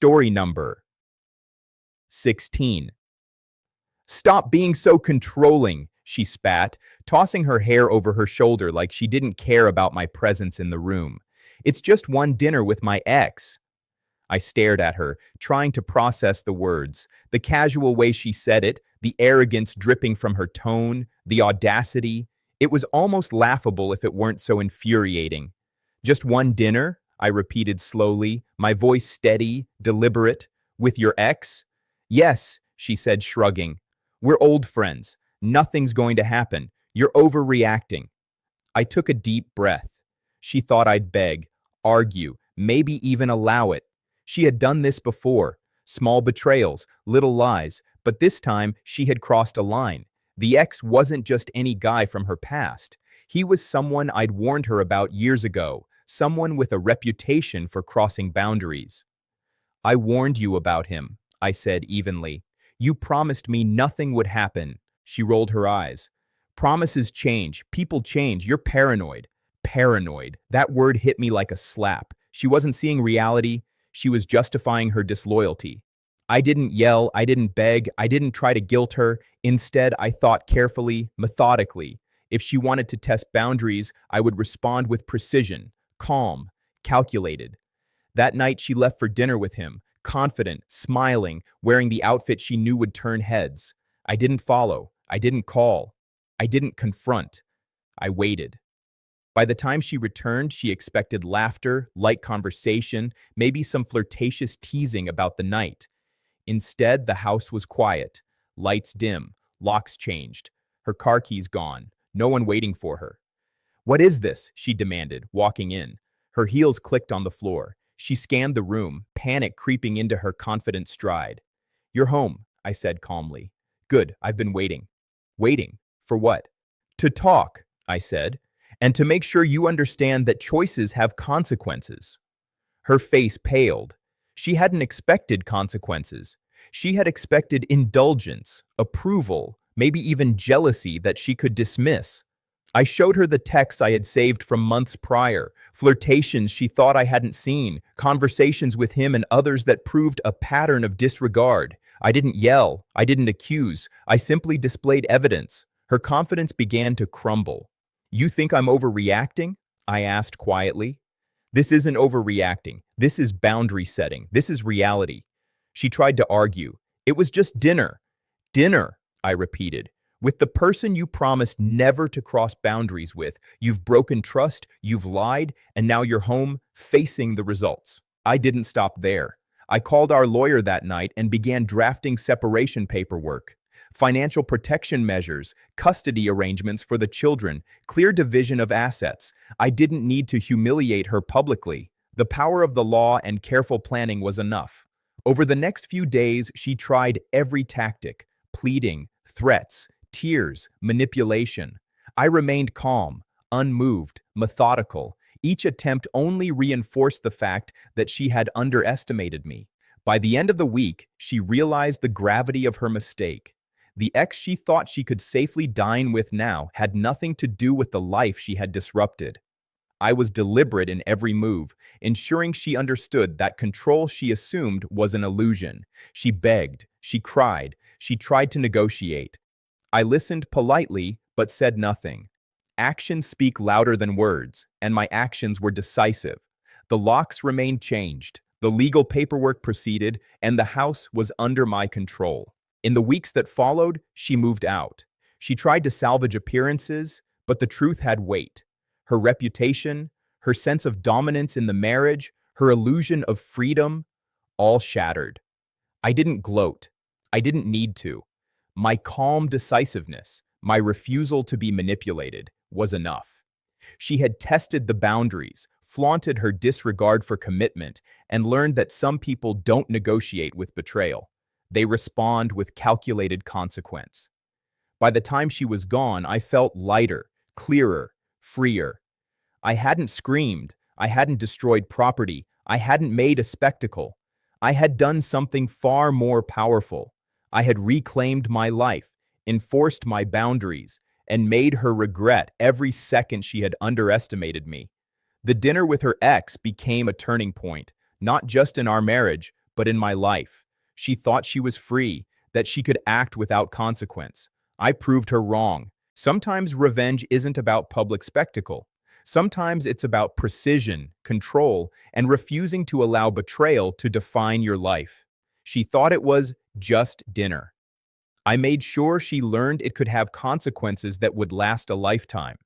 Story number 16. Stop being so controlling, she spat, tossing her hair over her shoulder like she didn't care about my presence in the room. It's just one dinner with my ex. I stared at her, trying to process the words, the casual way she said it, the arrogance dripping from her tone, the audacity. It was almost laughable if it weren't so infuriating. Just one dinner? I repeated slowly, my voice steady, deliberate. With your ex? Yes, she said, shrugging. We're old friends. Nothing's going to happen. You're overreacting. I took a deep breath. She thought I'd beg, argue, maybe even allow it. She had done this before. Small betrayals, little lies, but this time she had crossed a line. The ex wasn't just any guy from her past. He was someone I'd warned her about years ago, someone with a reputation for crossing boundaries. I warned you about him, I said evenly. You promised me nothing would happen. She rolled her eyes. Promises change. People change. You're paranoid. Paranoid. That word hit me like a slap. She wasn't seeing reality. She was justifying her disloyalty. I didn't yell. I didn't beg. I didn't try to guilt her. Instead, I thought carefully, methodically. If she wanted to test boundaries, I would respond with precision, calm, calculated. That night, she left for dinner with him, confident, smiling, wearing the outfit she knew would turn heads. I didn't follow. I didn't call. I didn't confront. I waited. By the time she returned, she expected laughter, light conversation, maybe some flirtatious teasing about the night. Instead, the house was quiet. Lights dim. Locks changed. Her car keys gone. No one waiting for her. What is this? She demanded, walking in. Her heels clicked on the floor. She scanned the room, panic creeping into her confident stride. You're home, I said calmly. Good, I've been waiting. Waiting? For what? To talk, I said, and to make sure you understand that choices have consequences. Her face paled. She hadn't expected consequences. She had expected indulgence, approval, maybe even jealousy that she could dismiss. I showed her the texts I had saved from months prior, flirtations she thought I hadn't seen, conversations with him and others that proved a pattern of disregard. I didn't yell, I didn't accuse, I simply displayed evidence. Her confidence began to crumble. You think I'm overreacting? I asked quietly. This isn't overreacting. This is boundary setting. This is reality. She tried to argue. It was just dinner. Dinner, I repeated. With the person you promised never to cross boundaries with, you've broken trust, you've lied, and now you're home facing the results. I didn't stop there. I called our lawyer that night and began drafting separation paperwork. Financial protection measures, custody arrangements for the children, clear division of assets. I didn't need to humiliate her publicly. The power of the law and careful planning was enough. Over the next few days, she tried every tactic, pleading, threats, tears, manipulation. I remained calm, unmoved, methodical. Each attempt only reinforced the fact that she had underestimated me. By the end of the week, she realized the gravity of her mistake. The ex she thought she could safely dine with now had nothing to do with the life she had disrupted. I was deliberate in every move, ensuring she understood that control she assumed was an illusion. She begged, she cried, she tried to negotiate. I listened politely, but said nothing. Actions speak louder than words, and my actions were decisive. The locks remained changed, the legal paperwork proceeded, and the house was under my control. In the weeks that followed, she moved out. She tried to salvage appearances, but the truth had weight. Her reputation, her sense of dominance in the marriage, her illusion of freedom, all shattered. I didn't gloat. I didn't need to. My calm decisiveness, my refusal to be manipulated, was enough. She had tested the boundaries, flaunted her disregard for commitment, and learned that some people don't negotiate with betrayal. They respond with calculated consequence. By the time she was gone, I felt lighter, clearer, freer. I hadn't screamed, I hadn't destroyed property, I hadn't made a spectacle. I had done something far more powerful. I had reclaimed my life, enforced my boundaries, and made her regret every second she had underestimated me. The dinner with her ex became a turning point, not just in our marriage, but in my life. She thought she was free, that she could act without consequence. I proved her wrong. Sometimes revenge isn't about public spectacle. Sometimes it's about precision, control, and refusing to allow betrayal to define your life. She thought it was just dinner. I made sure she learned it could have consequences that would last a lifetime.